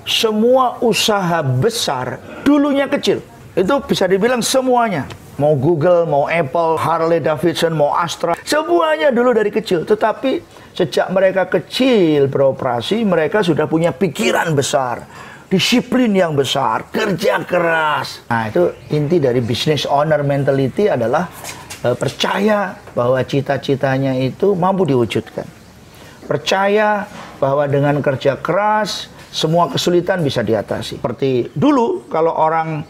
semua usaha besar dulunya kecil. Itu bisa dibilang semuanya. Mau Google, mau Apple, Harley Davidson, mau Astra, semuanya dulu dari kecil. Tetapi sejak mereka kecil beroperasi, mereka sudah punya pikiran besar, disiplin yang besar, kerja keras. Nah, itu inti dari business owner mentality adalah percaya bahwa cita-citanya itu mampu diwujudkan. Percaya bahwa dengan kerja keras, semua kesulitan bisa diatasi. Seperti dulu, kalau orang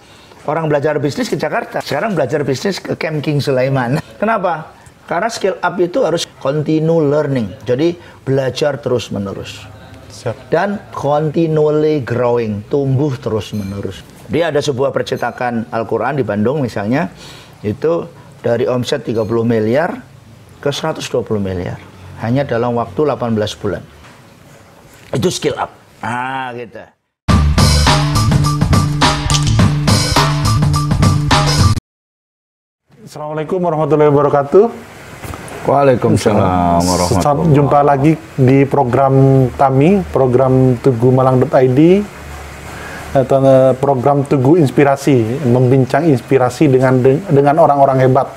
belajar bisnis ke Jakarta, sekarang belajar bisnis ke Camp King Sulaiman. Kenapa? Karena skill up itu harus continue learning. Jadi, belajar terus-menerus. Dan continually growing, tumbuh terus-menerus. Dia ada sebuah percetakan Al-Quran di Bandung misalnya, itu dari omset 30 miliar ke 120 miliar. Hanya dalam waktu 18 bulan. Itu skill up. Ah, gitu. Assalamualaikum warahmatullahi wabarakatuh. Waalaikumsalam warahmatullahi wabarakatuh. Jumpa lagi di program kami, program tugumalang.id, atau program Tugu Inspirasi, membincang inspirasi dengan orang-orang hebat.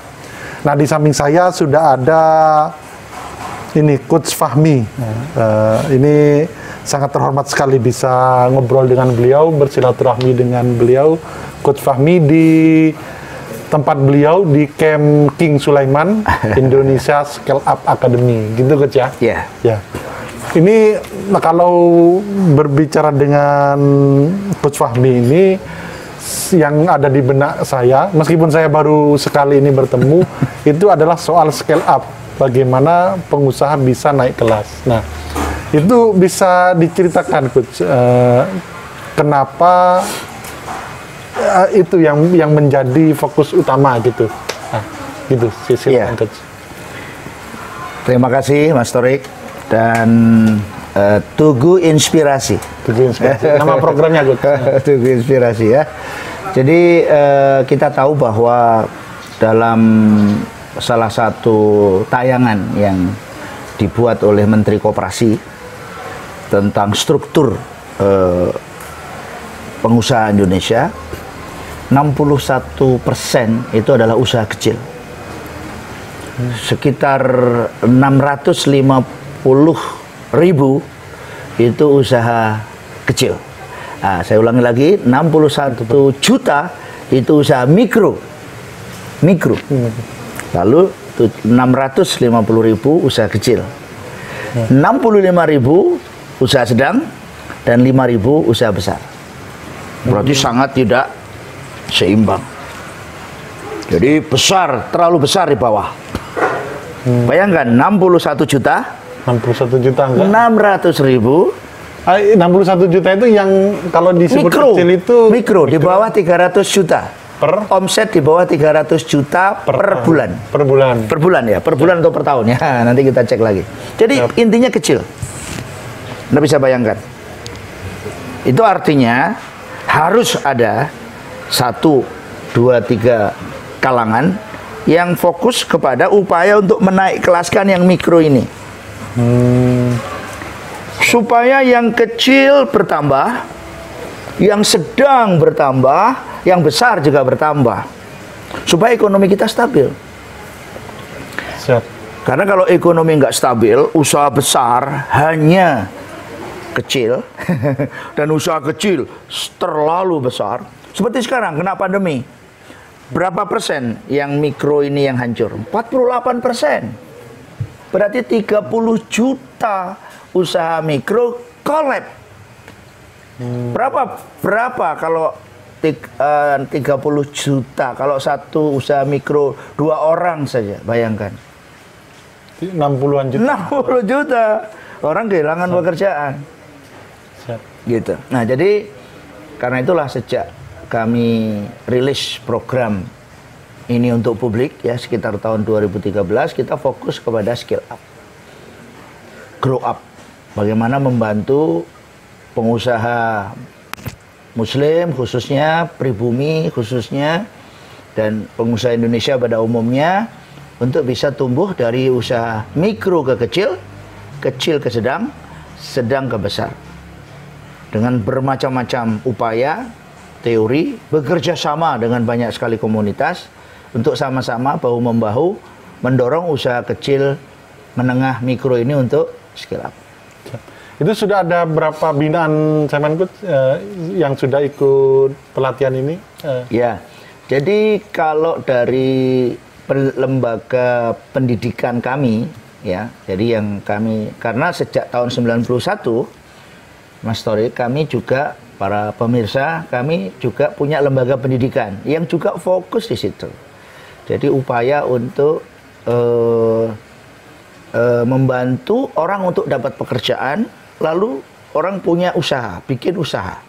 Nah, di samping saya sudah ada ini Coach Fahmi. Ini sangat terhormat sekali bisa ngobrol dengan beliau, bersilaturahmi dengan beliau. Coach Fahmi di tempat beliau di Camp King Sulaiman, Indonesia Scale Up Academy, gitu Coach ya? Iya. Ya. Ini kalau berbicara dengan Coach Fahmi ini, yang ada di benak saya, meskipun saya baru sekali ini bertemu, itu adalah soal scale up. Bagaimana pengusaha bisa naik kelas. Nah, itu bisa diceritakan Coach, kenapa itu yang menjadi fokus utama gitu. Nah, gitu silakan Coach. Terima kasih Mas Torik dan Tugu Inspirasi. Tugu Inspirasi. Nama programnya Coach. Tugu Inspirasi ya. Jadi kita tahu bahwa dalam salah satu tayangan yang dibuat oleh Menteri Koperasi tentang struktur pengusaha Indonesia, 61% itu adalah usaha kecil. Sekitar 650.000 itu usaha kecil. Nah, saya ulangi lagi, 61 juta itu usaha mikro. Lalu 650.000 usaha kecil. 65.000 usaha sedang dan 5.000 usaha besar. Berarti sangat tidak seimbang. Jadi besar, terlalu besar di bawah. Bayangkan 61 juta 61 juta enggak? 600.000. 61 juta itu yang kalau disebut kecil itu mikro di bawah 300 juta. Omset di bawah 300 juta per bulan. Per bulan. Per bulan ya, per bulan atau per tahun ya. Nanti kita cek lagi. Jadi intinya kecil. Anda bisa bayangkan. Itu artinya harus ada 1, 2, 3 kalangan yang fokus kepada upaya untuk menaik kelaskan yang mikro ini. Supaya yang kecil bertambah, yang sedang bertambah, yang besar juga bertambah. Supaya ekonomi kita stabil. Siap. Karena kalau ekonomi nggak stabil, usaha besar hanya kecil, dan usaha kecil terlalu besar. Seperti sekarang, kena pandemi. Berapa persen yang mikro ini yang hancur? 48%. Berarti 30 juta usaha mikro kolab. Berapa kalau 30 juta, kalau satu usaha mikro 2 orang saja, bayangkan. 60-an juta. 60 juta. Orang kehilangan pekerjaan. Gitu. Nah, jadi karena itulah sejak kami rilis program ini untuk publik ya sekitar tahun 2013, kita fokus kepada skill up, grow up. Bagaimana membantu pengusaha Muslim khususnya, pribumi khususnya, dan pengusaha Indonesia pada umumnya untuk bisa tumbuh dari usaha mikro ke kecil, kecil ke sedang, sedang ke besar. dengan bermacam-macam upaya, teori, bekerja sama dengan banyak sekali komunitas untuk sama-sama bahu-membahu mendorong usaha kecil, menengah, mikro ini untuk scale up. Itu sudah ada berapa binaan Semenkut yang sudah ikut pelatihan ini? Ya, jadi kalau dari lembaga pendidikan kami, ya, jadi yang kami, karena sejak tahun 91, Mas Tori, kami juga, para pemirsa, kami juga punya lembaga pendidikan yang juga fokus di situ. Jadi upaya untuk membantu orang untuk dapat pekerjaan, lalu orang punya usaha, bikin usaha.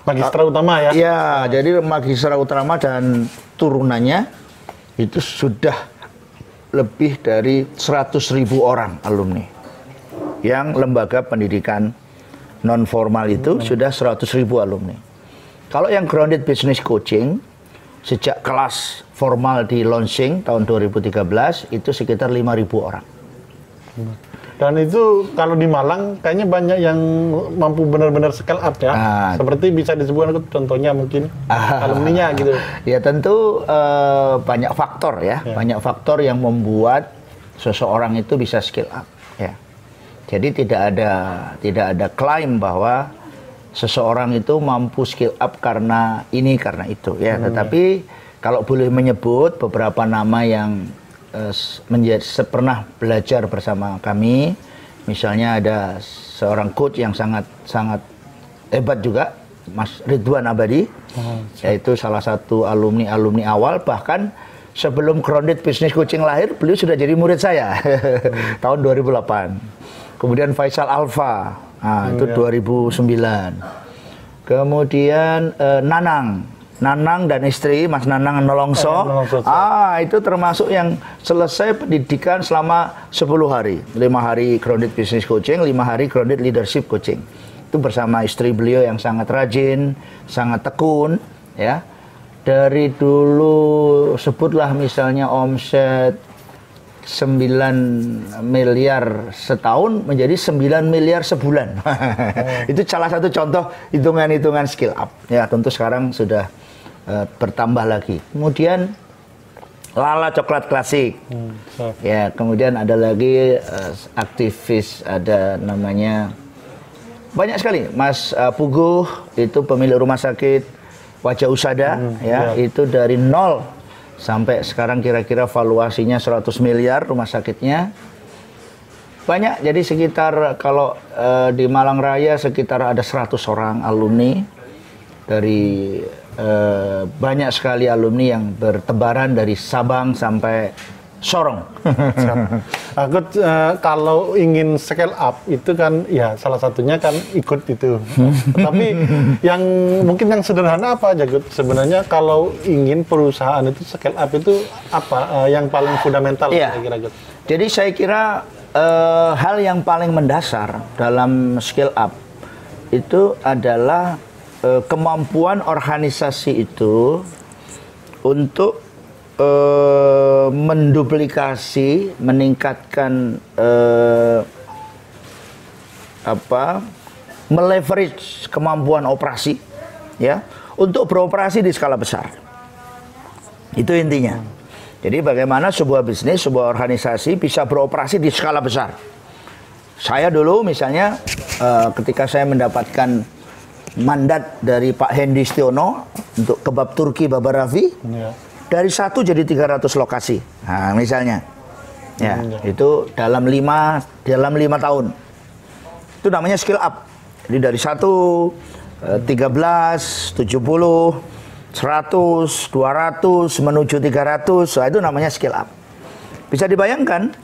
Magistra utama ya? Ya, jadi magistra utama dan turunannya itu sudah lebih dari 100.000 orang alumni. Yang lembaga pendidikan non formal itu sudah 100.000 alumni. Kalau yang grounded business coaching, sejak kelas formal di launching tahun 2013 itu sekitar 5.000 orang. Dan itu kalau di Malang kayaknya banyak yang mampu benar-benar scale up ya. Seperti bisa disebutkan contohnya mungkin alumninya gitu. Ya tentu banyak faktor ya, banyak faktor yang membuat seseorang itu bisa scale up ya. Jadi tidak ada klaim bahwa seseorang itu mampu scale up karena ini karena itu ya. Tetapi kalau boleh menyebut beberapa nama yang pernah belajar bersama kami, misalnya ada seorang coach yang sangat hebat juga, Mas Ridwan Abadi, yaitu salah satu alumni awal, bahkan sebelum Grounded Business Coaching lahir, beliau sudah jadi murid saya tahun 2008. Kemudian Faisal Alfa, itu 2009. Kemudian Nanang dan istri, Mas Nanang Nolongso, itu termasuk yang selesai pendidikan selama 10 hari. 5 hari Grounded Business Coaching, 5 hari Grounded Leadership Coaching. Itu bersama istri beliau yang sangat rajin, sangat tekun, ya. Dari dulu, sebutlah misalnya omset 9 miliar setahun menjadi 9 miliar sebulan. Itu salah satu contoh hitungan-hitungan skill up. Ya, tentu sekarang sudah bertambah lagi. Kemudian Lala Coklat Klasik. Ya, kemudian ada lagi aktivis, ada namanya banyak sekali. Mas Puguh itu pemilik rumah sakit Wajah Usada, itu dari nol sampai sekarang kira-kira valuasinya 100 miliar rumah sakitnya. Banyak, jadi sekitar kalau di Malang Raya sekitar ada 100 orang alumni dari banyak sekali alumni yang bertebaran dari Sabang sampai Sorong. Aku kalau ingin scale up itu kan ya salah satunya kan ikut itu. Tapi yang mungkin yang sederhana apa aja Gut? Sebenarnya kalau ingin perusahaan itu scale up itu apa yang paling fundamental kira-kira Gut? Jadi saya kira hal yang paling mendasar dalam scale up itu adalah kemampuan organisasi itu untuk menduplikasi, meningkatkan meleverage kemampuan operasi, ya, untuk beroperasi di skala besar. Itu intinya. Jadi bagaimana sebuah bisnis, sebuah organisasi bisa beroperasi di skala besar. Saya dulu misalnya ketika saya mendapatkan mandat dari Pak Hendy Stiono untuk kebab Turki Baba Raffi, dari 1 jadi 300 lokasi. Nah, misalnya. Ya, itu dalam 5 tahun. Itu namanya skill up. Jadi dari 1, 13, 70, 100, 200 menuju 300. Nah, itu namanya skill up. Bisa dibayangkan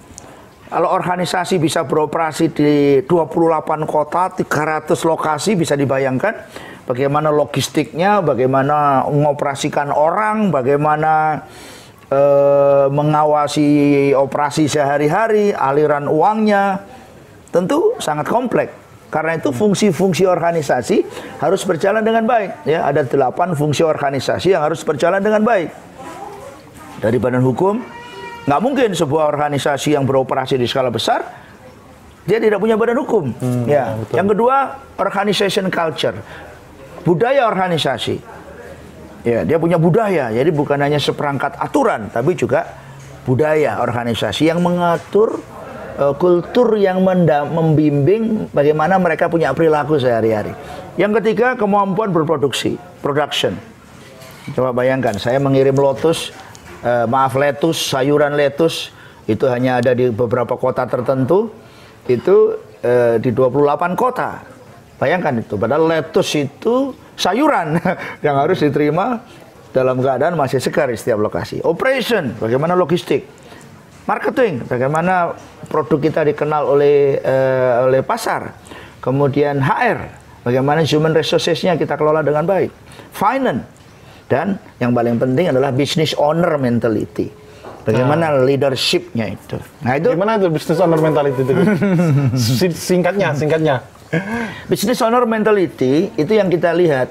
kalau organisasi bisa beroperasi di 28 kota, 300 lokasi, bisa dibayangkan bagaimana logistiknya, bagaimana mengoperasikan orang, bagaimana mengawasi operasi sehari-hari, aliran uangnya, tentu sangat kompleks. Karena itu fungsi-fungsi organisasi harus berjalan dengan baik. Ya, ada 8 fungsi organisasi yang harus berjalan dengan baik. Dari badan hukum, nggak mungkin sebuah organisasi yang beroperasi di skala besar Dia tidak punya badan hukum. Ya. Betul. Yang kedua, organization culture. Budaya organisasi. Ya, dia punya budaya. Jadi bukan hanya seperangkat aturan, tapi juga budaya organisasi yang mengatur kultur yang membimbing bagaimana mereka punya perilaku sehari-hari. Yang ketiga, kemampuan berproduksi, production. Coba bayangkan, saya mengirim lettuce, sayuran lettuce, itu hanya ada di beberapa kota tertentu, itu di 28 kota. Bayangkan itu, padahal lettuce itu sayuran yang harus diterima dalam keadaan masih segar di setiap lokasi. Operation, bagaimana logistik. Marketing, bagaimana produk kita dikenal oleh pasar. Kemudian HR, bagaimana human resources-nya kita kelola dengan baik. Finance, dan yang paling penting adalah business owner mentality. Bagaimana leadership-nya itu. Nah, itu gimana itu business owner mentality itu? Singkatnya. Business owner mentality itu yang kita lihat,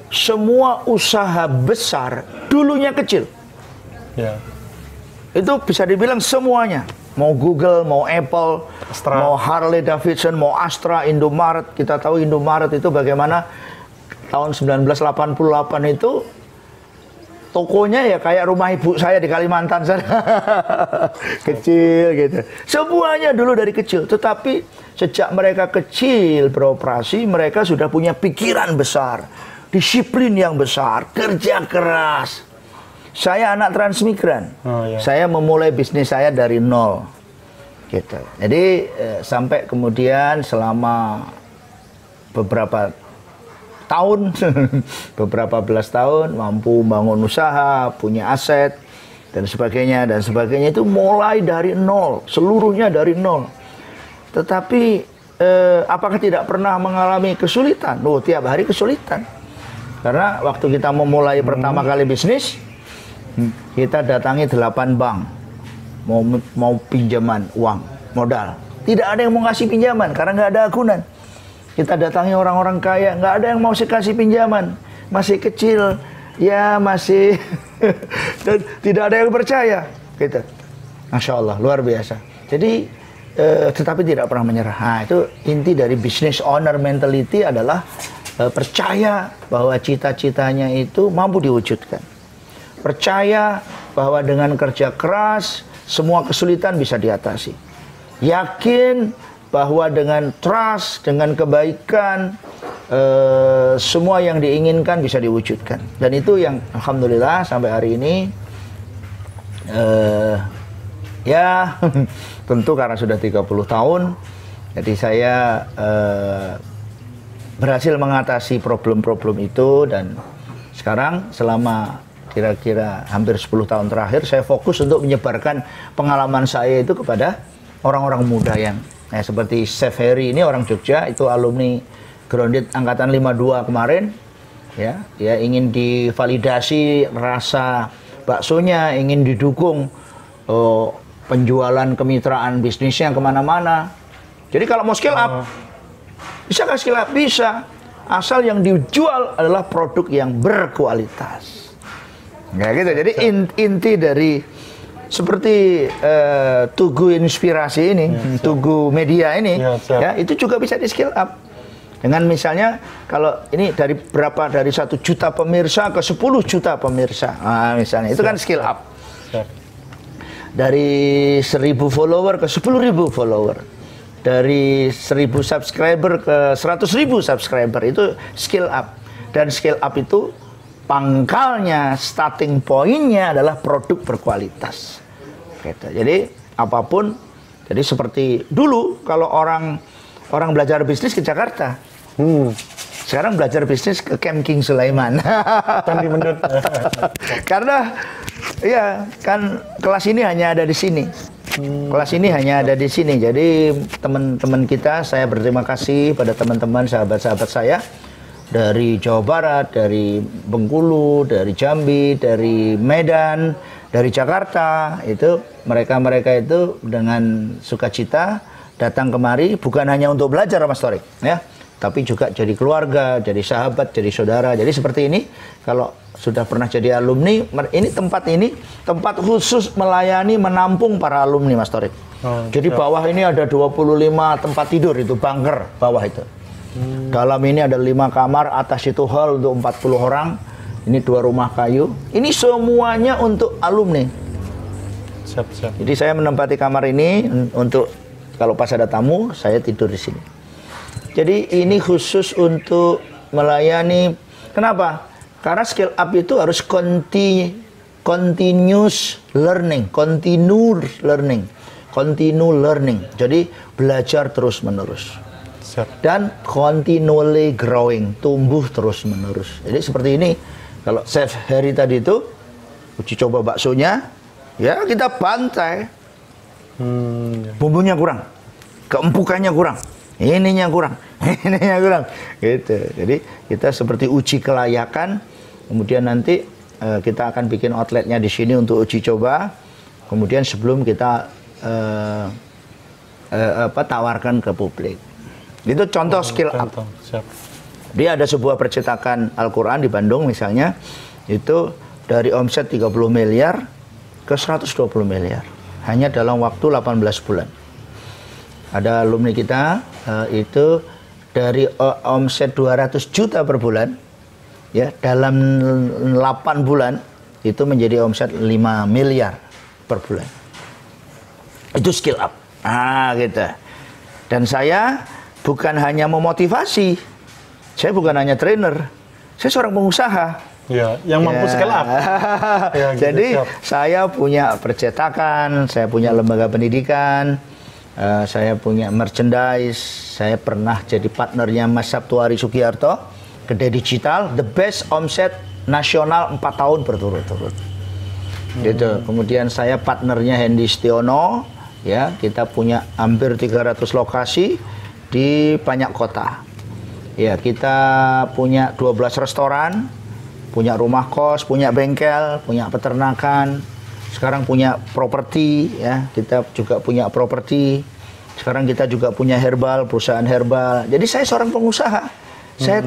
semua usaha besar dulunya kecil. Ya. Itu bisa dibilang semuanya. Mau Google, mau Apple, Astra, mau Harley Davidson, mau Astra, Indomaret. Kita tahu Indomaret itu bagaimana tahun 1988 itu tokonya ya kayak rumah ibu saya di Kalimantan sana. Kecil gitu. Semuanya dulu dari kecil. Tetapi sejak mereka kecil beroperasi, mereka sudah punya pikiran besar, disiplin yang besar, kerja keras. Saya anak transmigran. Saya memulai bisnis saya dari nol. Gitu. Jadi sampai kemudian selama beberapa tahun, beberapa belas tahun, mampu membangun usaha, punya aset, dan sebagainya, itu mulai dari nol, seluruhnya dari nol. Tetapi, apakah tidak pernah mengalami kesulitan? Oh, tiap hari kesulitan. Karena waktu kita memulai pertama kali bisnis, kita datangi 8 bank, mau pinjaman uang, modal. Tidak ada yang mau ngasih pinjaman, karena nggak ada agunan. Kita datangi orang-orang kaya, nggak ada yang mau kasih pinjaman. Masih kecil, ya masih dan tidak ada yang percaya. Gitu. Masya Allah, luar biasa. Jadi, tetapi tidak pernah menyerah. Nah, itu inti dari business owner mentality adalah percaya bahwa cita-citanya itu mampu diwujudkan. Percaya bahwa dengan kerja keras, semua kesulitan bisa diatasi. Yakin bahwa dengan trust, dengan kebaikan, semua yang diinginkan bisa diwujudkan. Dan itu yang alhamdulillah sampai hari ini, ya tentu karena sudah 30 tahun, jadi saya berhasil mengatasi problem-problem itu. Dan sekarang selama kira-kira hampir 10 tahun terakhir, saya fokus untuk menyebarkan pengalaman saya itu kepada orang-orang muda yang seperti Chef Heri ini orang Jogja, itu alumni Grounded angkatan 52 kemarin, ya, dia ingin divalidasi rasa baksonya, ingin didukung penjualan kemitraan bisnisnya kemana-mana. Jadi kalau mau scale up, bisa nggak scale up? Bisa, asal yang dijual adalah produk yang berkualitas. Ya gitu. Jadi inti dari seperti Tugu Inspirasi ini, Tugu Media ini, ya itu juga bisa di scale up. Dengan misalnya kalau ini dari 1 juta pemirsa ke 10 juta pemirsa, misalnya itu kan scale up. Dari 1000 follower ke 10.000 follower, dari 1000 subscriber ke 100.000 subscriber, itu scale up. Dan scale up itu pangkalnya, starting pointnya adalah produk berkualitas. Gitu. Jadi apapun, jadi seperti dulu kalau orang belajar bisnis ke Jakarta, sekarang belajar bisnis ke Camp King Sulaiman. Candi Mendut. Karena ya kan kelas ini hanya ada di sini. Kelas ini hanya ada di sini. Jadi teman-teman kita, saya berterima kasih pada teman-teman sahabat-sahabat saya dari Jawa Barat, dari Bengkulu, dari Jambi, dari Medan, dari Jakarta. Itu mereka itu dengan sukacita datang kemari, bukan hanya untuk belajar Mas Torik, ya, tapi juga jadi keluarga, jadi sahabat, jadi saudara. Jadi seperti ini, kalau sudah pernah jadi alumni, ini tempat khusus melayani, menampung para alumni, Mas Torik. Jadi bawah ini ada 25 tempat tidur, itu bunker bawah itu. Dalam ini ada 5 kamar, atas itu hall untuk 40 orang. Ini 2 rumah kayu. Ini semuanya untuk alumni. Siap. Jadi saya menempati kamar ini untuk kalau pas ada tamu, saya tidur di sini. Jadi ini khusus untuk melayani. Kenapa? Karena skill up itu harus continuous learning, continue learning. Jadi belajar terus-menerus. Dan continually growing, tumbuh terus-menerus. Jadi seperti ini. Kalau Chef Heri tadi itu uji coba baksonya, ya kita bantai. Bumbunya kurang, keempukannya kurang, ininya kurang. Gitu. Jadi kita seperti uji kelayakan. Kemudian nanti kita akan bikin outletnya di sini untuk uji coba. Kemudian sebelum kita tawarkan ke publik. Itu contoh skill up. Dia ada sebuah percetakan Al-Quran di Bandung misalnya, itu dari omset 30 miliar ke 120 miliar. Hanya dalam waktu 18 bulan. Ada alumni kita, itu dari omset 200 juta per bulan, ya dalam 8 bulan, itu menjadi omset 5 miliar per bulan. Itu skill up. Gitu. Dan saya bukan hanya memotivasi, saya bukan hanya trainer, saya seorang pengusaha. Ya, yang mampu skill up. Ya, gitu, jadi siap. saya punya percetakan, saya punya lembaga pendidikan, saya punya merchandise, saya pernah jadi partnernya Mas Sabtuari Sugiarto, Kedai Digital, the best omset nasional 4 tahun berturut-turut. Gitu. Kemudian saya partnernya Hendy Stiono, ya kita punya hampir 300 lokasi di banyak kota. Ya, kita punya 12 restoran, punya rumah kos, punya bengkel, punya peternakan. Sekarang punya properti, ya. Kita juga punya properti. Sekarang kita juga punya herbal, perusahaan herbal. Jadi saya seorang pengusaha. Saya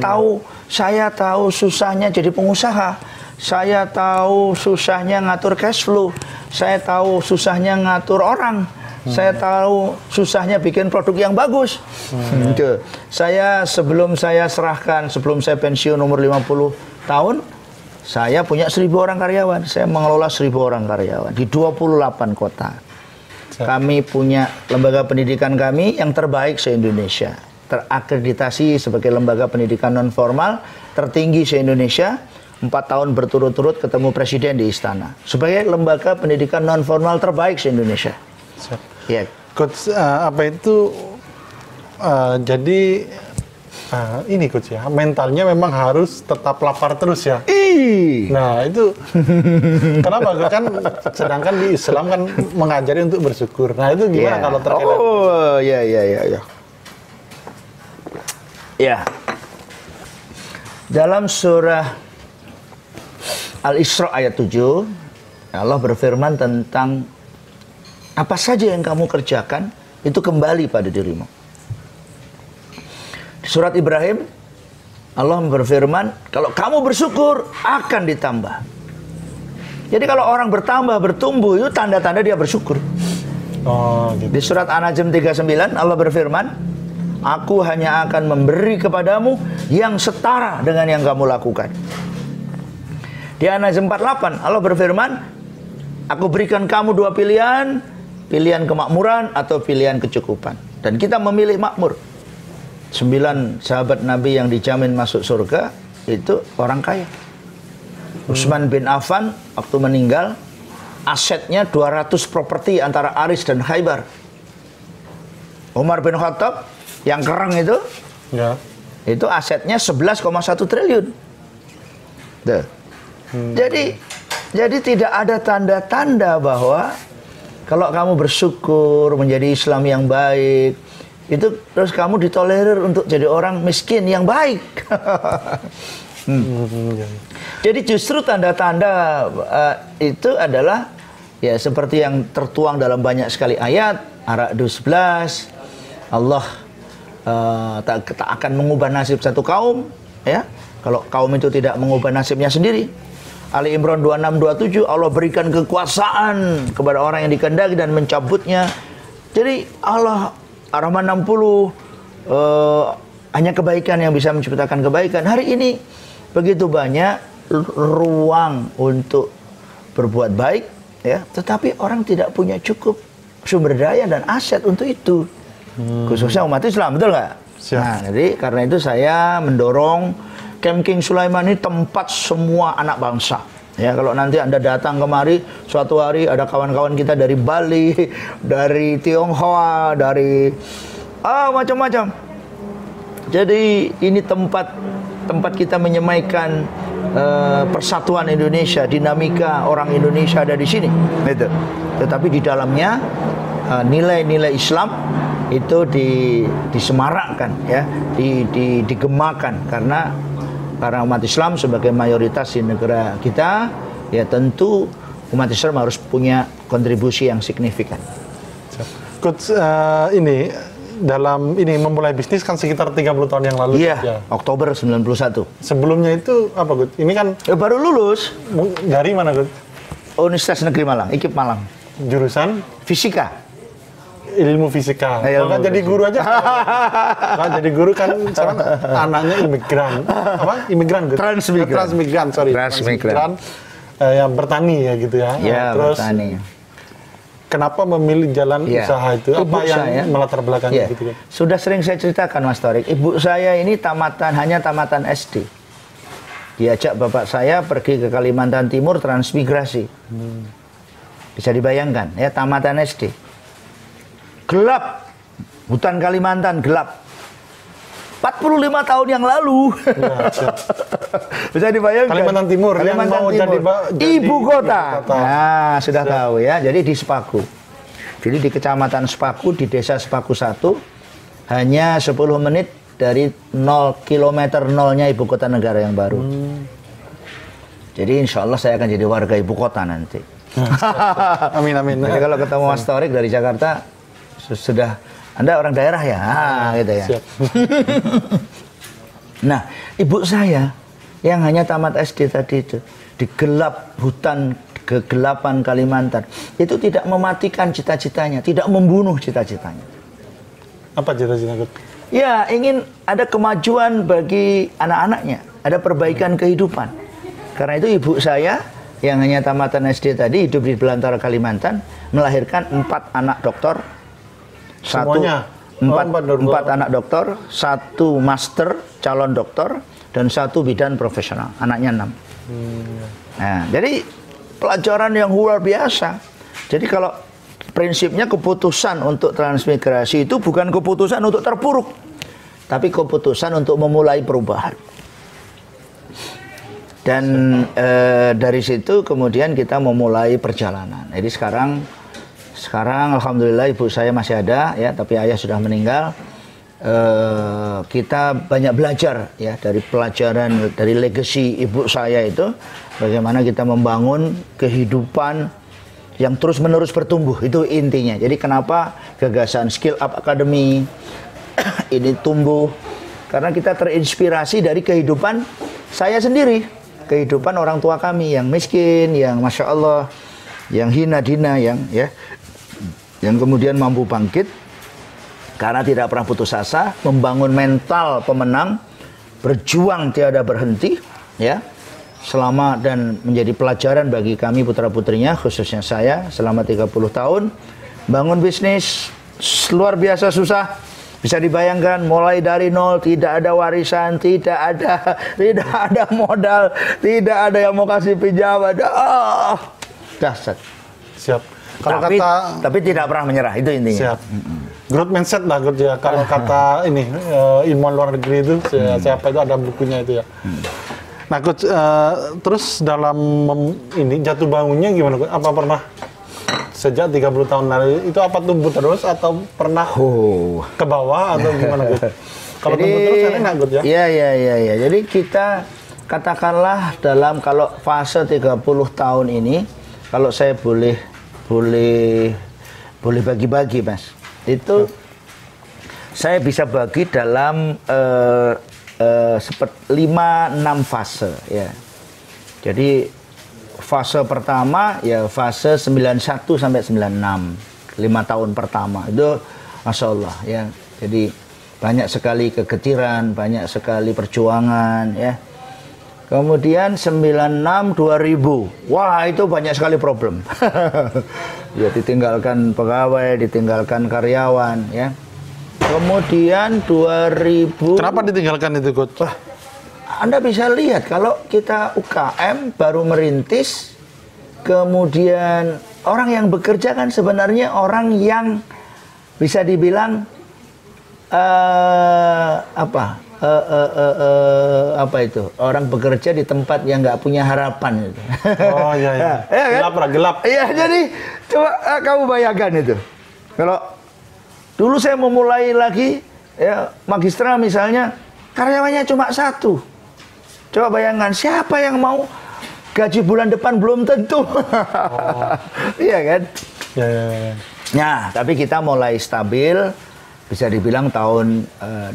tahu susahnya jadi pengusaha. Saya tahu susahnya ngatur cash flow. Saya tahu susahnya ngatur orang. Saya tahu susahnya bikin produk yang bagus. Gitu. Sebelum saya pensiun umur 50 tahun, saya punya 1.000 orang karyawan. Saya mengelola 1.000 orang karyawan di 28 kota. Kami punya lembaga pendidikan kami yang terbaik se-Indonesia. Terakreditasi sebagai lembaga pendidikan non formal tertinggi se-Indonesia. 4 tahun berturut-turut ketemu presiden di istana. Sebagai lembaga pendidikan non formal terbaik se-Indonesia. Ya. Coach, apa itu jadi ini Coach ya, mentalnya memang harus tetap lapar terus ya. Nah itu kenapa Coach? Kan sedangkan di Islam kan mengajari untuk bersyukur. Nah itu gimana kalau terkait? Ya. Dalam surah Al-Isra ayat 7, Allah berfirman tentang apa saja yang kamu kerjakan, itu kembali pada dirimu. Di surat Ibrahim, Allah berfirman, kalau kamu bersyukur, akan ditambah. Jadi kalau orang bertumbuh, itu tanda-tanda dia bersyukur. Gitu. Di surat An-Najm 39, Allah berfirman, aku hanya akan memberi kepadamu yang setara dengan yang kamu lakukan. Di An-Najm 48, Allah berfirman, aku berikan kamu 2 pilihan, pilihan kemakmuran atau pilihan kecukupan. Dan kita memilih makmur. 9 sahabat Nabi yang dijamin masuk surga itu orang kaya. Utsman bin Affan waktu meninggal, asetnya 200 properti antara Aris dan Khaybar. Umar bin Khattab yang kereng itu, itu asetnya 11,1 triliun. Jadi tidak ada tanda-tanda bahwa kalau kamu bersyukur menjadi Islam yang baik, itu terus kamu ditolerir untuk jadi orang miskin yang baik. Jadi justru tanda-tanda itu adalah ya seperti yang tertuang dalam banyak sekali ayat. Ar-Ra'd 11, Allah tak akan mengubah nasib satu kaum, ya. Kalau kaum itu tidak mengubah nasibnya sendiri. Ali Imran 26-27, Allah berikan kekuasaan kepada orang yang dikehendaki dan mencabutnya. Jadi Allah Ar-Rahman 60, hanya kebaikan yang bisa menciptakan kebaikan. Hari ini begitu banyak ruang untuk berbuat baik, ya, tetapi orang tidak punya cukup sumber daya dan aset untuk itu. Khususnya umat Islam, betul nggak? Nah, jadi karena itu saya mendorong Camp King Sulaiman ini tempat semua anak bangsa. Ya, kalau nanti Anda datang kemari, suatu hari ada kawan-kawan kita dari Bali, dari Tionghoa, dari macam-macam. Jadi ini tempat kita menyemaikan persatuan Indonesia, dinamika orang Indonesia ada di sini, gitu. Tetapi di dalamnya nilai-nilai Islam itu disemarakkan, ya, digemakan karena umat Islam sebagai mayoritas di negara kita, ya tentu umat Islam harus punya kontribusi yang signifikan. Coach, ini dalam ini memulai bisnis kan sekitar 30 tahun yang lalu. Iya, ya. Oktober 91. Sebelumnya itu apa, Coach? Ini kan baru lulus. Dari mana, Coach? Universitas Negeri Malang, IKIP Malang. Jurusan? Fisika. Ilmu fisika. Kan jadi guru aja. Kan jadi guru kan sekarang anaknya imigran. Apa? Imigran, Coach? Transmigran, sorry. Transmigran. Yang bertani ya gitu ya. Ya, terus bertani. Kenapa memilih jalan usaha itu? Apa yang melatar belakangnya gitu kan? Sudah sering saya ceritakan, Mas Torik. Ibu saya ini hanya tamatan SD. Diajak bapak saya pergi ke Kalimantan Timur transmigrasi. Bisa dibayangkan, ya, tamatan SD. Gelap. Hutan Kalimantan gelap. 45 tahun yang lalu. Ya, bisa dibayangkan. Kalimantan Timur yang mau jadi ibu kota. Nah, sudah tahu ya. Jadi di Sepaku. Jadi di Kecamatan Sepaku, di Desa Sepaku 1, hanya 10 menit dari 0 km nolnya ibu kota negara yang baru. Jadi insya Allah saya akan jadi warga ibu kota nanti. Amin, amin. Jadi kalau ketemu Mas Torik dari Jakarta, sudah Anda orang daerah ya, gitu ya. Nah, ibu saya yang hanya tamat SD tadi itu, di gelap hutan kegelapan Kalimantan, itu tidak mematikan cita-citanya, tidak membunuh cita-citanya. Apa cita-citanya? Ya, ingin ada kemajuan bagi anak-anaknya, ada perbaikan kehidupan. Karena itu ibu saya yang hanya tamatan SD tadi, hidup di belantara Kalimantan, melahirkan 4 anak doktor. Empat anak dokter, 1 master calon dokter, dan 1 bidan profesional. Anaknya 6. Nah, jadi pelajaran yang luar biasa. Jadi kalau prinsipnya keputusan untuk transmigrasi itu bukan keputusan untuk terpuruk, tapi keputusan untuk memulai perubahan. Dan dari situ kemudian kita memulai perjalanan. Jadi sekarang alhamdulillah ibu saya masih ada, ya, tapi ayah sudah meninggal. Kita banyak belajar, ya, dari pelajaran, dari legacy ibu saya itu, bagaimana kita membangun kehidupan yang terus-menerus bertumbuh, itu intinya. Jadi kenapa gagasan Skill Up Academy ini tumbuh, karena kita terinspirasi dari kehidupan saya sendiri, kehidupan orang tua kami yang miskin, yang Masya Allah, yang hina dina, yang kemudian mampu bangkit karena tidak pernah putus asa, membangun mental pemenang, berjuang tiada berhenti, ya, selama, dan menjadi pelajaran bagi kami putra-putrinya, khususnya saya selama 30 tahun. Bangun bisnis luar biasa susah. Bisa dibayangkan, mulai dari nol, tidak ada warisan, tidak ada modal, tidak ada yang mau kasih pinjaman. Dahsyat. Siap. Kalau tapi tidak pernah menyerah, itu intinya. Siap. Growth mindset lah, ya. Kalau kata ini ilmuwan luar negeri itu, siapa itu ada bukunya itu ya. Nah, Coach, terus dalam ini jatuh bangunnya gimana, Coach? Apa pernah sejak 30 tahun lalu itu apa tumbuh terus atau pernah ke bawah atau gimana, Coach? Kalau tumbuh terus kan enak, Coach, ya? Iya. Jadi kita katakanlah dalam kalau fase 30 tahun ini, kalau saya boleh bagi-bagi, Mas. Itu saya bisa bagi dalam 5-6 fase ya. Jadi fase pertama ya fase 91 sampai 96, 5 tahun pertama itu Masya Allah ya. Jadi banyak sekali kegetiran, banyak sekali perjuangan ya. Kemudian 96 2000. Wah, itu banyak sekali problem. Ya, ditinggalkan pegawai, ditinggalkan karyawan ya. Kemudian 2000. Kenapa ditinggalkan itu, Coach? Wah, Anda bisa lihat kalau kita UKM baru merintis, kemudian orang yang bekerja kan sebenarnya orang yang bisa dibilang apa itu, orang bekerja di tempat yang nggak punya harapan gitu. Oh iya, iya. Ya, Gelap, kan? gelap. Iya, jadi coba kamu bayangkan itu. Kalau dulu saya memulai lagi ya Magistra misalnya, karyawannya cuma 1. Coba bayangkan siapa yang mau gaji bulan depan belum tentu. Iya kan? Ya, ya, ya. Nah, tapi kita mulai stabil, bisa dibilang tahun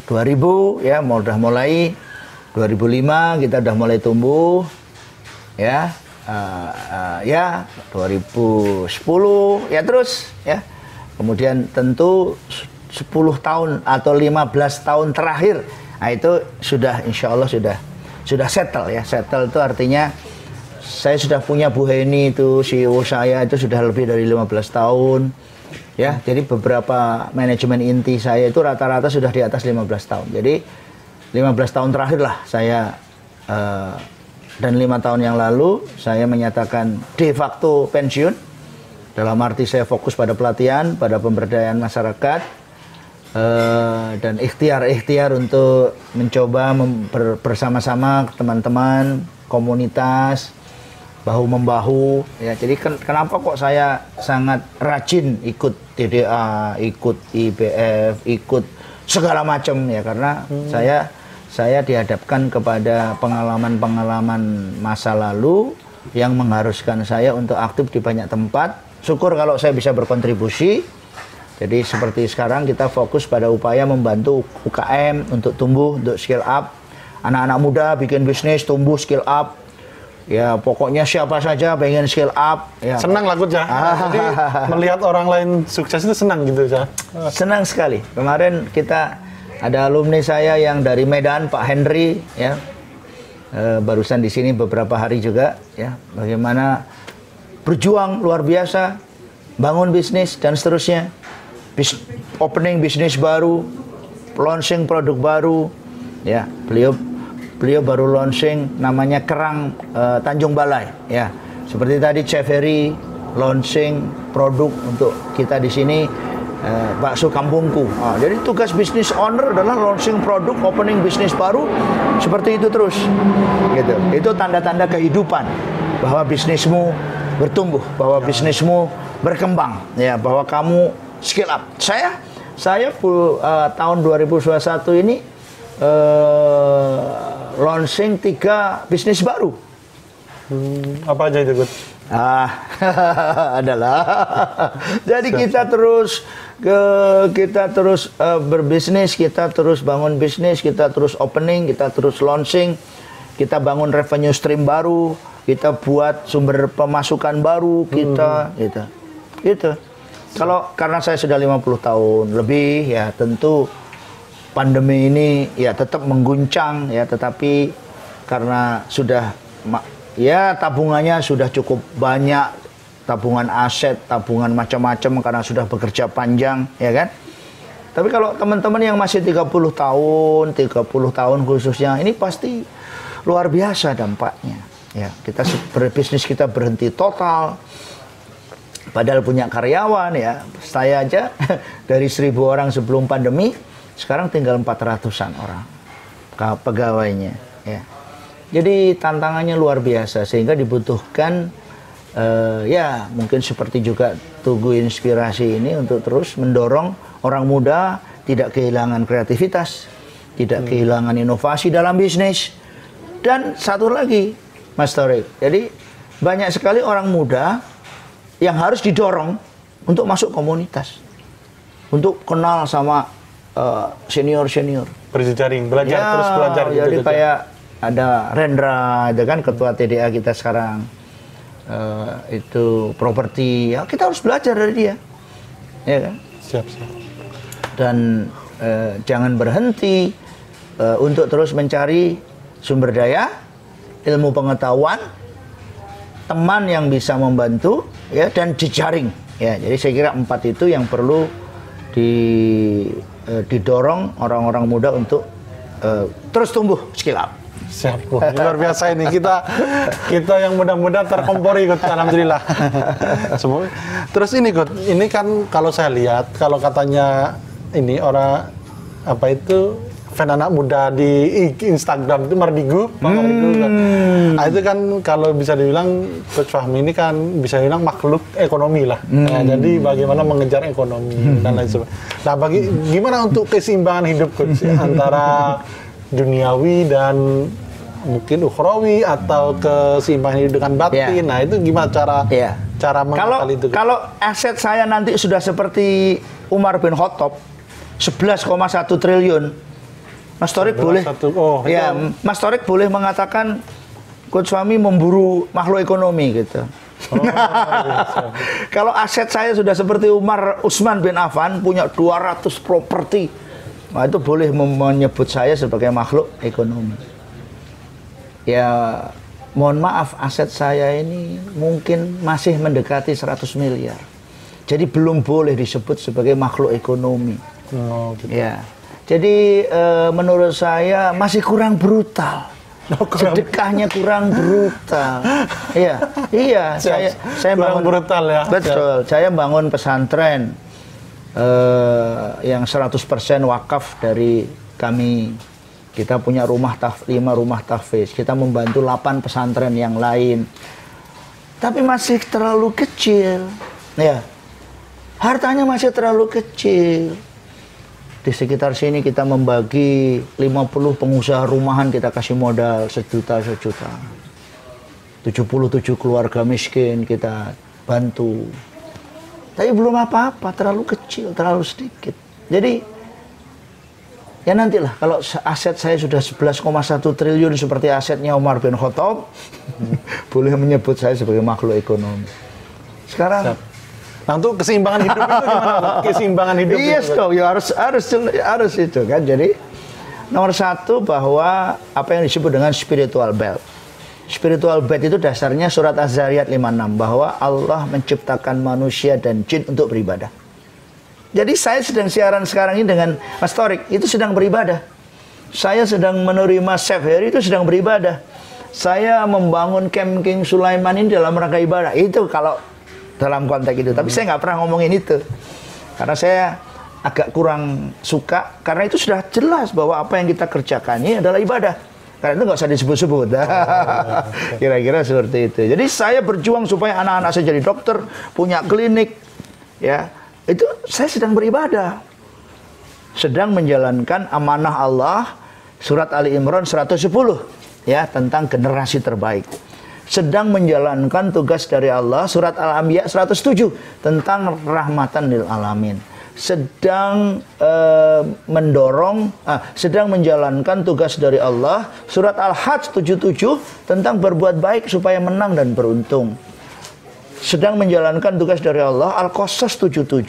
2000 ya, udah mulai 2005 kita udah mulai tumbuh ya, ya 2010 ya terus ya, kemudian tentu 10 tahun atau 15 tahun terakhir, nah itu sudah insya Allah sudah settle ya. Settle itu artinya saya sudah punya Bu Heni itu CEO saya itu sudah lebih dari 15 tahun. Ya, jadi beberapa manajemen inti saya itu rata-rata sudah di atas 15 tahun. Jadi 15 tahun terakhir lah saya dan 5 tahun yang lalu saya menyatakan de facto pensiun. Dalam arti saya fokus pada pelatihan, pada pemberdayaan masyarakat dan ikhtiar untuk mencoba bersama-sama teman-teman komunitas bahu-membahu ya. Jadi kenapa kok saya sangat rajin ikut TDA, ikut IBF, ikut segala macam ya, karena saya dihadapkan kepada pengalaman-pengalaman masa lalu yang mengharuskan saya untuk aktif di banyak tempat. Syukur kalau saya bisa berkontribusi. Jadi seperti sekarang kita fokus pada upaya membantu UKM untuk tumbuh, untuk skill up. Anak-anak muda bikin bisnis, tumbuh, skill up. Ya pokoknya siapa saja pengen skill up ya. Senang lah, Coach ya. Jadi melihat orang lain sukses itu senang gitu ya. Senang sekali. Kemarin kita ada alumni saya yang dari Medan, Pak Henry ya, barusan di sini beberapa hari juga ya, bagaimana berjuang luar biasa, bangun bisnis dan seterusnya, opening bisnis baru, launching produk baru ya. Beliau baru launching namanya kerang Tanjung Balai ya. Seperti tadi Chef Heri launching produk untuk kita di sini bakso kampungku. Jadi tugas bisnis owner adalah launching produk, opening bisnis baru, seperti itu terus. Gitu. Itu tanda-tanda kehidupan bahwa bisnismu bertumbuh, bahwa bisnismu berkembang ya, bahwa kamu skill up. Saya tahun 2021 ini launching 3 bisnis baru. Apa aja itu, Coach? Adalah. Jadi kita terus berbisnis, kita terus bangun bisnis, kita terus opening, kita terus launching, kita bangun revenue stream baru, kita buat sumber pemasukan baru, gitu. Karena saya sudah 50 tahun lebih ya, tentu pandemi ini ya tetap mengguncang ya, tetapi karena sudah ya tabungannya sudah cukup banyak, tabungan aset, tabungan macam-macam karena sudah bekerja panjang ya kan. Tapi kalau teman-teman yang masih 30 tahun khususnya, ini pasti luar biasa dampaknya ya. Kita berbisnis kita berhenti total. Padahal punya karyawan ya. Saya aja dari 1000 orang sebelum pandemi, sekarang tinggal 400-an orang pegawainya ya. Jadi tantangannya luar biasa, sehingga dibutuhkan ya mungkin seperti juga Tugu Inspirasi ini untuk terus mendorong orang muda tidak kehilangan kreativitas, tidak kehilangan inovasi dalam bisnis. Dan satu lagi Mas Torik, jadi banyak sekali orang muda yang harus didorong untuk masuk komunitas, untuk kenal sama senior-senior. Berjejaring, belajar Ya, terus belajar gitu. jadi kayak ada Rendra, itu kan ketua TDA kita sekarang. Itu properti, ya kita harus belajar dari dia. Ya kan? Siap. Dan jangan berhenti untuk terus mencari sumber daya, ilmu pengetahuan, teman yang bisa membantu, ya, dan jejaring. Ya, jadi saya kira 4 itu yang perlu didorong orang-orang muda untuk terus tumbuh skill up. Siap. Luar biasa ini kita yang muda-muda terkompori ikut, alhamdulillah. Semua. Terus ini Gut, ini kan kalau saya lihat, kalau katanya ini orang apa itu fan anak muda di Instagram itu Mardigu, Pak Mardigu kan. Nah, itu kan kalau bisa dibilang Coach Fahmi ini kan bisa dibilang makhluk ekonomi lah. Nah, jadi bagaimana mengejar ekonomi dan lain sebagainya. Nah, gimana untuk keseimbangan hidup Coach antara duniawi dan mungkin ukhrawi atau keseimbangan hidup dengan batin. Nah, itu gimana cara mengakal itu? Kalau aset saya nanti sudah seperti Umar bin Khattab 11,1 triliun. Mas Torik boleh Mas Torik boleh mengatakan Coach Fahmi memburu makhluk ekonomi gitu. Kalau aset saya sudah seperti Utsman bin Affan punya 200 properti, nah itu boleh menyebut saya sebagai makhluk ekonomi. Ya, mohon maaf, aset saya ini mungkin masih mendekati 100 miliar. Jadi belum boleh disebut sebagai makhluk ekonomi. Gitu. Ya. Jadi menurut saya masih kurang brutal. Sedekahnya kurang brutal. Iya, saya kurang bangun brutal ya. Betul. Saya bangun pesantren yang 100% wakaf dari kami. Kita punya 5 rumah tahfiz. Kita membantu 8 pesantren yang lain. Tapi masih terlalu kecil. Ya. Hartanya masih terlalu kecil. Di sekitar sini kita membagi 50 pengusaha rumahan, kita kasih modal sejuta. 77 keluarga miskin kita bantu. Tapi belum apa-apa, terlalu kecil, terlalu sedikit. Jadi ya nantilah kalau aset saya sudah 11,1 triliun seperti asetnya Umar bin Khattab, boleh menyebut saya sebagai makhluk ekonomi. Sekarang nah, untuk keseimbangan hidup itu gimana? Keseimbangan hidup yes itu. dong, ya harus itu kan. Jadi nomor 1 bahwa apa yang disebut dengan spiritual belt. Spiritual belt itu dasarnya surat Az-Zariyat 56 bahwa Allah menciptakan manusia dan jin untuk beribadah. Jadi saya sedang siaran sekarang ini dengan Mas Torik, itu sedang beribadah. Saya sedang menerima Chef Heri, itu sedang beribadah. Saya membangun Camp King Sulaiman ini dalam rangka ibadah. Itu kalau dalam konteks itu, tapi saya nggak pernah ngomongin itu karena saya agak kurang suka, karena itu sudah jelas bahwa apa yang kita kerjakan ini adalah ibadah, karena itu nggak usah disebut-sebut. Kira-kira seperti itu. Jadi saya berjuang supaya anak-anak saya jadi dokter, punya klinik, ya itu saya sedang beribadah, sedang menjalankan amanah Allah. Surat Ali Imran 110 ya, tentang generasi terbaik. Sedang menjalankan tugas dari Allah, surat Al-Anbiya 107 tentang rahmatan lil alamin. Sedang sedang menjalankan tugas dari Allah, surat Al-Hajj 77 tentang berbuat baik supaya menang dan beruntung. Sedang menjalankan tugas dari Allah, Al-Qasas 77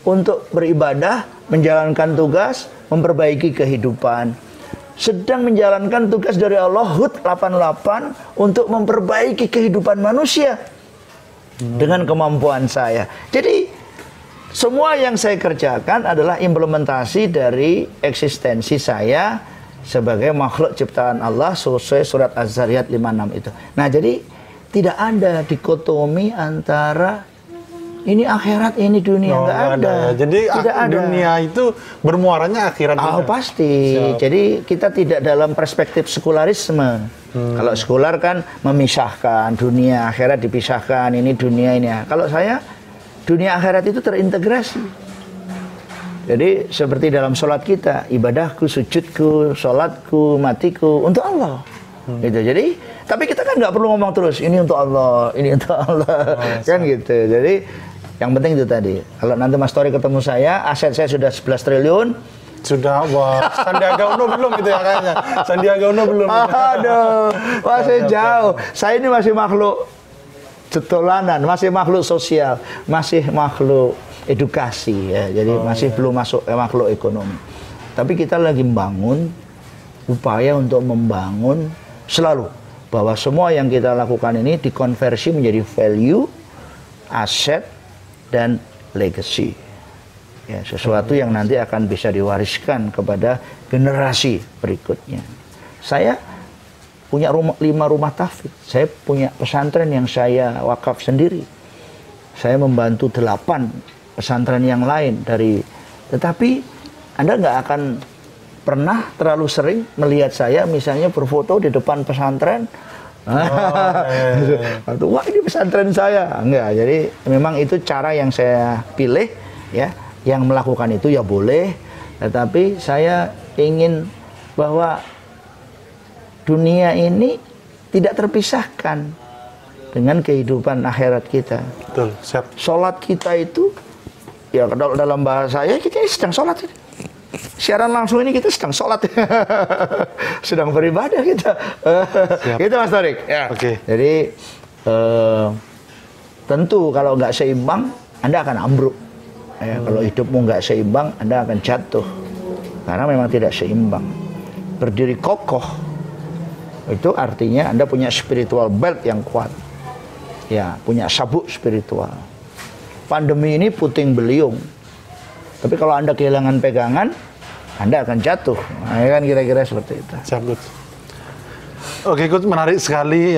untuk beribadah, menjalankan tugas, memperbaiki kehidupan. Sedang menjalankan tugas dari Allah, Hud 88 untuk memperbaiki kehidupan manusia dengan kemampuan saya. Jadi semua yang saya kerjakan adalah implementasi dari eksistensi saya sebagai makhluk ciptaan Allah sesuai surat Az-Zariyat 56 itu. Nah, jadi tidak ada dikotomi antara ini akhirat, ini dunia, nggak ada. Jadi tidak ada. Dunia itu bermuaranya akhirat. Pasti. Siap. Jadi kita tidak dalam perspektif sekularisme. Kalau sekular kan memisahkan dunia akhirat, dipisahkan, ini dunia ini. Kalau saya, dunia akhirat itu terintegrasi. Jadi seperti dalam sholat kita, ibadahku, sujudku, sholatku, matiku untuk Allah. Gitu. Jadi, tapi kita kan nggak perlu ngomong terus ini untuk Allah, ini untuk Allah, kan gitu. Jadi Yang penting itu tadi. Kalau nanti Mas Tori ketemu saya, aset saya sudah 11 triliun. Sudah, wah, Sandiaga Uno belum itu ya kayaknya. Sandiaga Uno belum. Aduh, masih jauh. Saya ini masih makhluk cetolanan, masih makhluk sosial, masih makhluk edukasi ya. Jadi masih belum masuk makhluk ekonomi. Tapi kita lagi membangun upaya untuk membangun selalu bahwa semua yang kita lakukan ini dikonversi menjadi value, aset, dan legacy. Ya, sesuatu yang nanti akan bisa diwariskan kepada generasi berikutnya. Saya punya 5 rumah tahfidz. Saya punya pesantren yang saya wakaf sendiri. Saya membantu 8 pesantren yang lain tetapi Anda nggak akan pernah terlalu sering melihat saya misalnya berfoto di depan pesantren. Wah, ini pesantren saya. Enggak, jadi memang itu cara yang saya pilih ya. Yang melakukan itu ya boleh, tetapi saya ingin bahwa dunia ini tidak terpisahkan dengan kehidupan akhirat kita. Betul, siap. Sholat kita itu, ya dalam bahasa saya kita sedang sholat ini. Siaran langsung ini kita sedang sholat, sedang beribadah kita. Itu Mas Torik. Ya. Oke. Jadi tentu kalau nggak seimbang, Anda akan ambruk. Ya, kalau hidupmu nggak seimbang, Anda akan jatuh. Karena memang tidak seimbang. Berdiri kokoh, itu artinya Anda punya spiritual belt yang kuat. Ya, punya sabuk spiritual. Pandemi ini puting beliung. Tapi kalau Anda kehilangan pegangan, Anda akan jatuh. Nah, kan kira-kira seperti itu. Siap, Coach. Oke, Coach, menarik sekali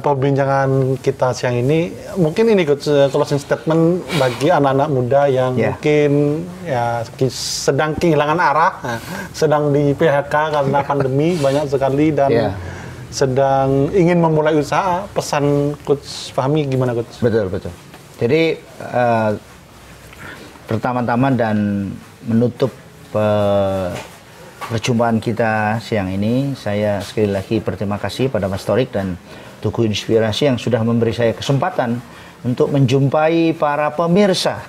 perbincangan kita siang ini. Mungkin ini, Coach, closing statement bagi anak-anak muda yang mungkin ya sedang kehilangan arah, sedang di PHK karena pandemi banyak sekali dan sedang ingin memulai usaha. Pesan Coach Fahmi gimana, Coach? Betul, betul. Jadi pertama-tama dan menutup perjumpaan kita siang ini, saya sekali lagi berterima kasih pada Mas Torik dan Tugu Inspirasi yang sudah memberi saya kesempatan untuk menjumpai para pemirsa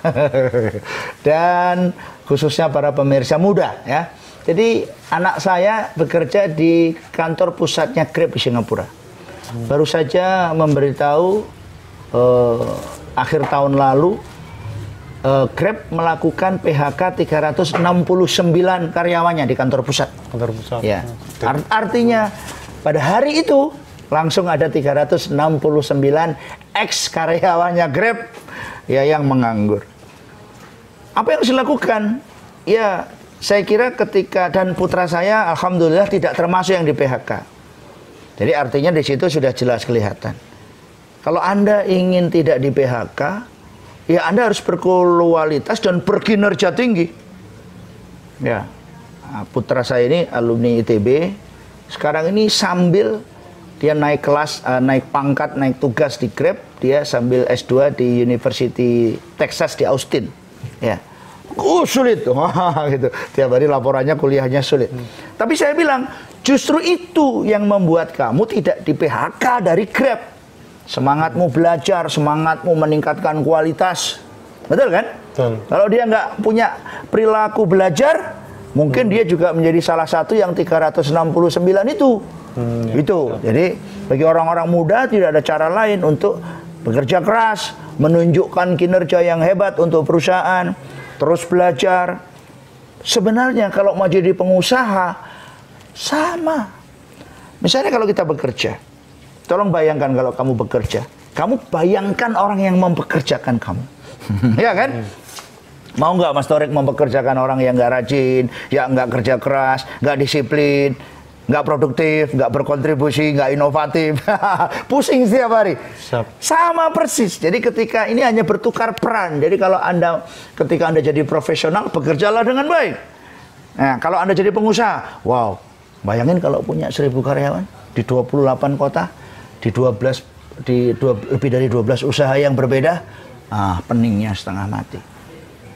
dan khususnya para pemirsa muda ya. Jadi anak saya bekerja di kantor pusatnya Grab di Singapura. Baru saja memberitahu akhir tahun lalu Grab melakukan PHK 369 karyawannya di kantor pusat. Kantor pusat. Ya. Artinya pada hari itu langsung ada 369 ex karyawannya Grab ya yang menganggur. Apa yang harus dilakukan? Ya, saya kira ketika dan putra saya alhamdulillah tidak termasuk yang di PHK. Jadi artinya di situ sudah jelas kelihatan. Kalau Anda ingin tidak di PHK, ya Anda harus berkualitas dan berkinerja tinggi. Ya, putra saya ini alumni ITB. Sekarang ini sambil dia naik kelas, naik pangkat, naik tugas di Grab, dia sambil S2 di University Texas di Austin. Ya, sulit tuh, gitu. Tiap hari laporannya kuliahnya sulit. Tapi saya bilang justru itu yang membuat kamu tidak di PHK dari Grab. Semangatmu belajar, semangatmu meningkatkan kualitas. Betul kan? Betul. Kalau dia nggak punya perilaku belajar, mungkin dia juga menjadi salah satu yang 369 itu. Itu. Jadi bagi orang-orang muda tidak ada cara lain untuk bekerja keras, menunjukkan kinerja yang hebat untuk perusahaan, terus belajar. Sebenarnya kalau mau jadi pengusaha, sama. Misalnya kalau kita bekerja, tolong bayangkan kalau kamu bekerja. Kamu bayangkan orang yang mempekerjakan kamu. Ya kan? Mau nggak Mas Torik mempekerjakan orang yang nggak rajin, yang nggak kerja keras, nggak disiplin, nggak produktif, nggak berkontribusi, nggak inovatif. Pusing setiap hari. Sama persis. Jadi ketika ini hanya bertukar peran. Jadi kalau ketika Anda jadi profesional, bekerjalah dengan baik. Nah, kalau Anda jadi pengusaha, wow. Bayangin kalau punya 1000 karyawan di 28 kota. Lebih dari 12 usaha yang berbeda, peningnya setengah mati.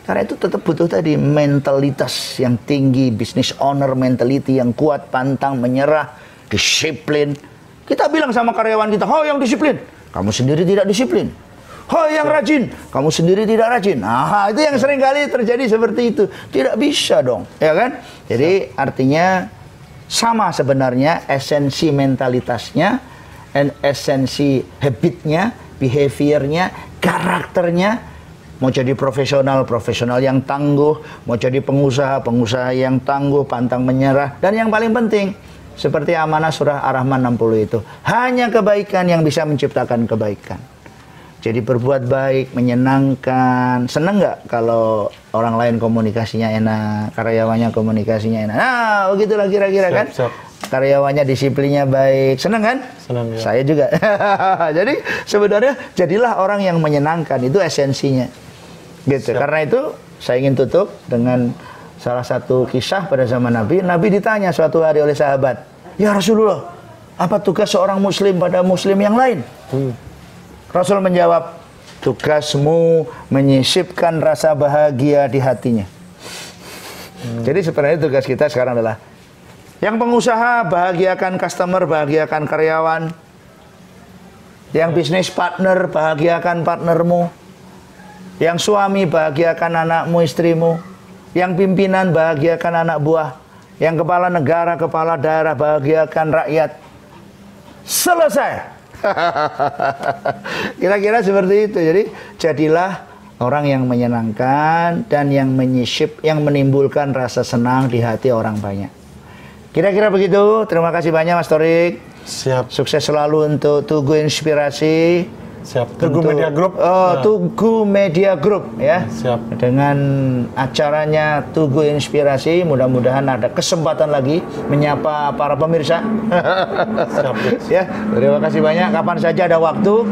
Karena itu tetap butuh tadi mentalitas yang tinggi, business owner mentality yang kuat, pantang menyerah, disiplin. Kita bilang sama karyawan kita, oh yang disiplin, kamu sendiri tidak disiplin. Oh, yang rajin, kamu sendiri tidak rajin. Nah, itu yang sering kali terjadi seperti itu. Tidak bisa dong, ya kan? Jadi artinya sama sebenarnya esensi mentalitasnya, esensi habitnya, behaviornya, karakternya. Mau jadi profesional yang tangguh, mau jadi pengusaha yang tangguh, pantang menyerah, dan yang paling penting seperti amanah surah Ar-Rahman 60 itu, hanya kebaikan yang bisa menciptakan kebaikan. Jadi berbuat baik, menyenangkan. Seneng nggak kalau orang lain komunikasinya enak, karyawannya komunikasinya enak? Nah, begitulah kira-kira kan? Karyawannya disiplinnya baik. Seneng kan? Senang, ya. Saya juga. Jadi sebenarnya jadilah orang yang menyenangkan. Itu esensinya. Gitu. Karena itu saya ingin tutup dengan salah satu kisah pada zaman Nabi. Nabi ditanya suatu hari oleh sahabat, "Ya Rasulullah, apa tugas seorang muslim pada muslim yang lain?" Rasul menjawab, tugasmu menyisipkan rasa bahagia di hatinya. Jadi sebenarnya tugas kita sekarang adalah yang pengusaha bahagiakan customer, bahagiakan karyawan. Yang bisnis partner, bahagiakan partnermu. Yang suami, bahagiakan anakmu, istrimu. Yang pimpinan, bahagiakan anak buah. Yang kepala negara, kepala daerah, bahagiakan rakyat. Selesai. Kira-kira seperti itu. Jadi jadilah orang yang menyenangkan dan yang menyisip, yang menimbulkan rasa senang di hati orang banyak. Kira-kira begitu. Terima kasih banyak Mas Torik. Siap. Sukses selalu untuk Tugu Inspirasi. Siap. Tugu Media Group. Tugu Media Group ya. Siap. Dengan acaranya Tugu Inspirasi, mudah-mudahan ada kesempatan lagi menyapa para pemirsa. Siap. Ya, terima kasih banyak. Kapan saja ada waktu,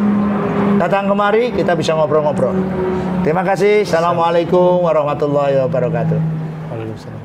datang kemari kita bisa ngobrol-ngobrol. Terima kasih. Assalamualaikum warahmatullahi wabarakatuh. Waalaikumsalam.